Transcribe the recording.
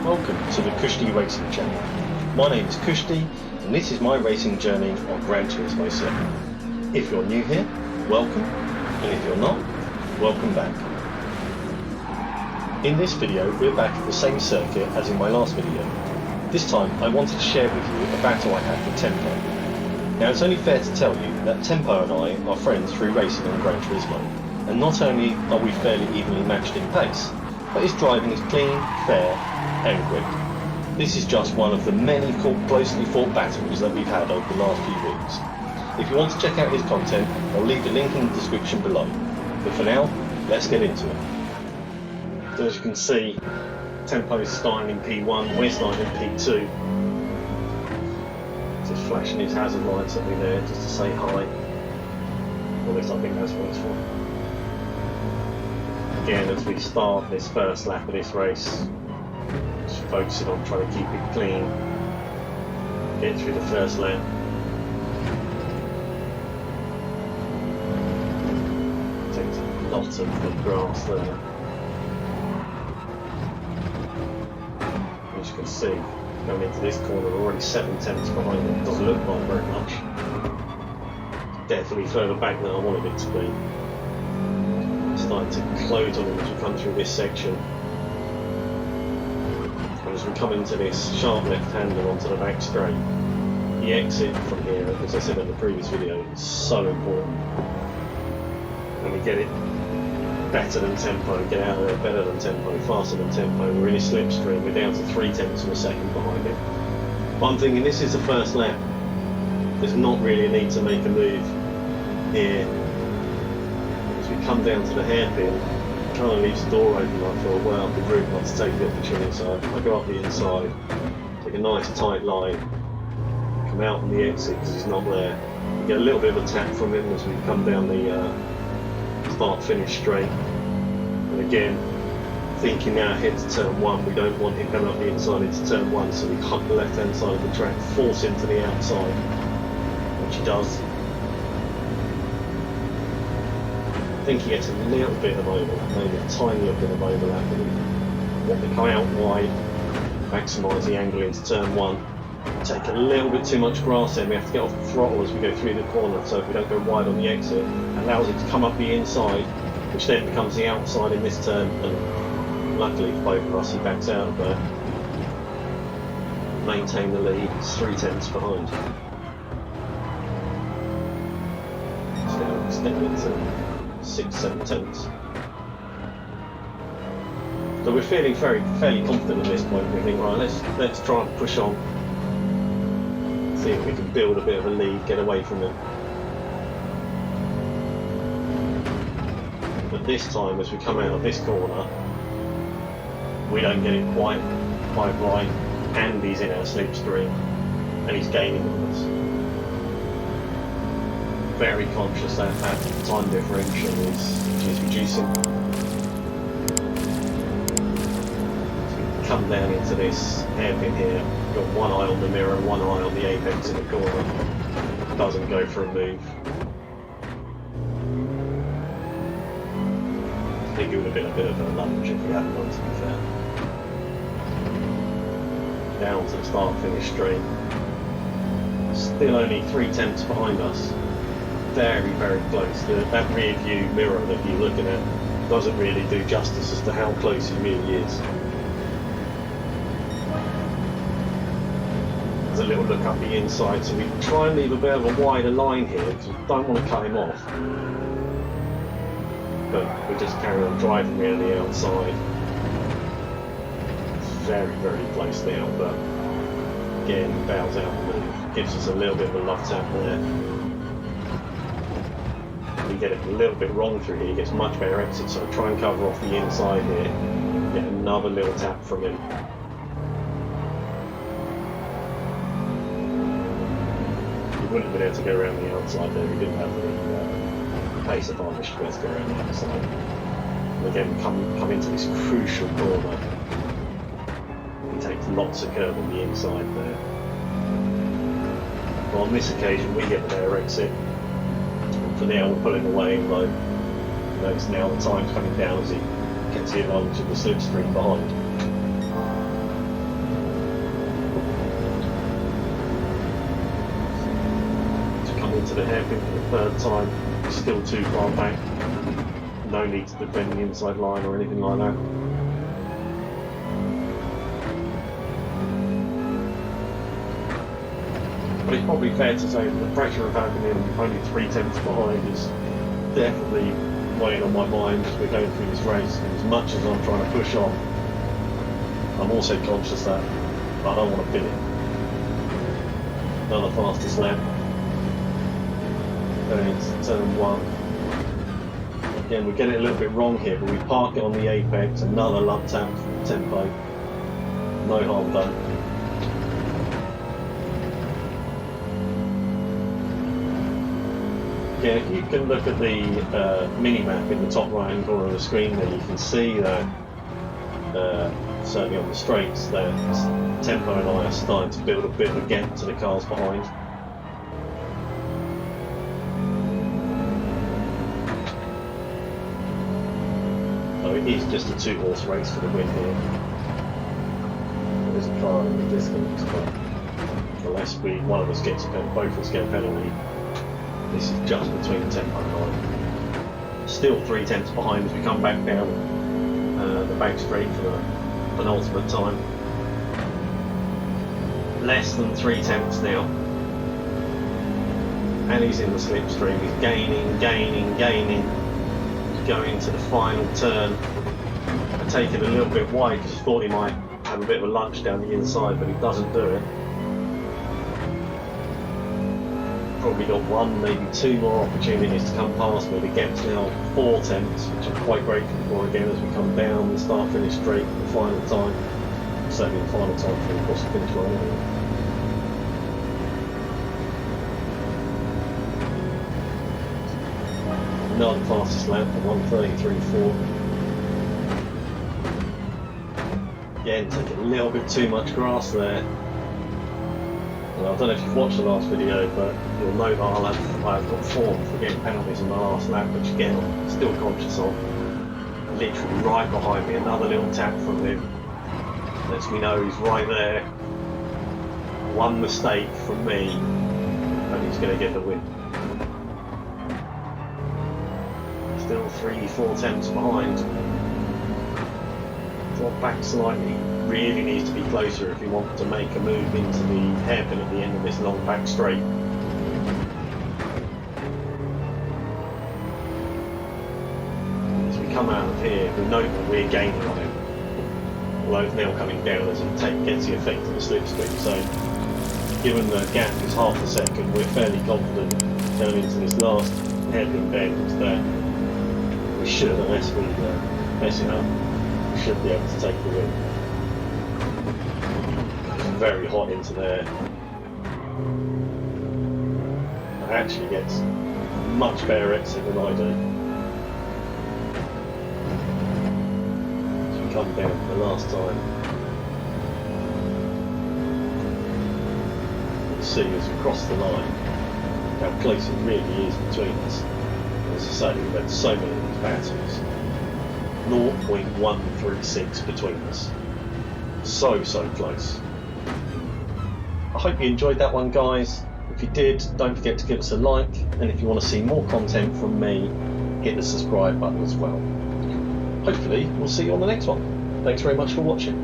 Welcome to the Kushti Racing channel. My name is Kushti and this is my racing journey on Gran Turismo 7. If you're new here, welcome, and if you're not, welcome back. In this video we're back at the same circuit as in my last video. This time I wanted to share with you a battle I had with Tempo. Now it's only fair to tell you that Tempo and I are friends through racing on Gran Turismo, and not only are we fairly evenly matched in pace, but his driving is clean, fair and quick. This is just one of the many closely fought battles that we've had over the last few weeks. If you want to check out his content, I'll leave the link in the description below. But for now, let's get into it. So as you can see, Tempo is starting in P1, we're starting in P2. Just flashing his hazard lights at me there just to say hi. Or at least I think that's what it's for. Again, as we start this first lap of this race, just focusing on trying to keep it clean, get through the first lap. Takes a lot of the grass there. As you can see, going into this corner, we're already 7 tenths behind him. Doesn't look like very much. Definitely further back than I wanted it to be. Starting to close on him as we come through this section. And as we come into this sharp left-hander onto the back straight, the exit from here, as I said in the previous video, is so important. And we get it better than Tempo, get out of there better than Tempo, faster than Tempo. We're in a slipstream, we're down to 3 tenths of a second behind him. But I'm thinking this is the first lap. There's not really a need to make a move here. As we come down to the hairpin, kind of leaves the door open. I thought, well, I'd be rude not to take the opportunity. So I go up the inside, take a nice tight line, come out on the exit because he's not there. We get a little bit of a tap from him as we come down the start-finish straight. And again, thinking now ahead to turn 1, we don't want him coming up the inside into turn 1, so we cut the left-hand side of the track, force him to the outside, which he does. I think he gets a little bit of overlap, maybe a tiny little bit of overlap. Want to come out wide, maximise the angle into turn 1. Take a little bit too much grass in, we have to get off the throttle as we go through the corner, so if we don't go wide on the exit, allows it to come up the inside, which then becomes the outside in this turn, and luckily for both of us he backs out of there. Maintain the lead, it's 3 tenths behind. So now extend it to 6-7 tenths. So we're feeling fairly confident at this point. We think, right, let's try and push on. See if we can build a bit of a lead, get away from it. But this time, as we come out of this corner, we don't get it quite right, and he's in our slipstream, and he's gaining on us. Very conscious that time differential is reducing. Come down into this hairpin here, got one eye on the mirror, one eye on the apex in the corner, doesn't go for a move. I think it would have been a bit of a lunge if we hadn't done, to be fair. Down to the start finish straight, still only 3 tenths behind us, very close. That rear view mirror that you're looking at doesn't really do justice as to how close he really is. A little look up the inside, so we can try and leave a bit of a wider line here because we don't want to cut him off, but we just carry on driving around the outside. It's very close now, but again bows out the move, gives us a little bit of a love tap there. We get it a little bit wrong through here, he gets much better exit, so try and cover off the inside here, get another little tap from him. Wouldn't have been able to go around the outside there, we didn't have the pace advantage to be able to go around the outside. And again, come into this crucial corner. He takes lots of curve on the inside there. But on this occasion, we get the better exit. For now, we're pulling away, although notice now the time's coming down as he gets the advantage of the slipstream behind. into the hairpin for the third time. It's still too far back. No need to defend the inside line or anything like that. But it's probably fair to say that the pressure of having him only 3/10 behind is definitely weighing on my mind as we're going through this race. And as much as I'm trying to push on, I'm also conscious that I don't want to bin it. Another fastest lap. Going into turn 1. Again, we get it a little bit wrong here, but we park it on the apex. Another lap tap from the tempo. No harm done. Again, if you can look at the mini-map in the top right-hand corner of the screen there, you can see that certainly on the straights that tempo and I are starting to build a bit of a gap to the cars behind. So it is just a 2-horse race for the win here. There's a car in the distance, but unless one of us gets a penalty, both of us get a penalty, this is just between tempo and I. Still 3/10 behind as we come back down the back straight for the penultimate time. Less than 3/10 now. And he's in the slipstream. He's gaining. Going to the final turn. I take it a little bit wide because I thought he might have a bit of a lunge down the inside, but he doesn't do it. Probably got 1, maybe 2 more opportunities to come past me. The gap's now 4/10, which I'm quite grateful for again as we come down and start finish straight for the final time. Certainly the final time for the course to finish line anyway. Another fastest lap at 1:33.4. Again, taking a little bit too much grass there. And I don't know if you've watched the last video, but you'll know that I've got form for getting penalties in my last lap, which again I'm still conscious of. Literally right behind me, another little tap from him. Lets me know he's right there. One mistake from me, and he's going to get the win. Still 3/4 behind. Drop back slightly. Really needs to be closer if you want to make a move into the hairpin at the end of this long back straight. As we come out of here, we know that we're gaining on him. Although it's now coming down as it gets the effect of the slipstream. So, given the gap is half a second, we're fairly confident going into this last hairpin bend that we should, unless we mess it up, we should be able to take the win. Very hot into there. It actually gets much better exit than I do. As we come down for the last time, you can see as we cross the line how close it really is between us. As I say, we've had so many of these battles. 0.136 between us. So close. I hope you enjoyed that one, guys. If you did, don't forget to give us a like, and if you want to see more content from me, hit the subscribe button as well. Hopefully, we'll see you on the next one. Thanks very much for watching.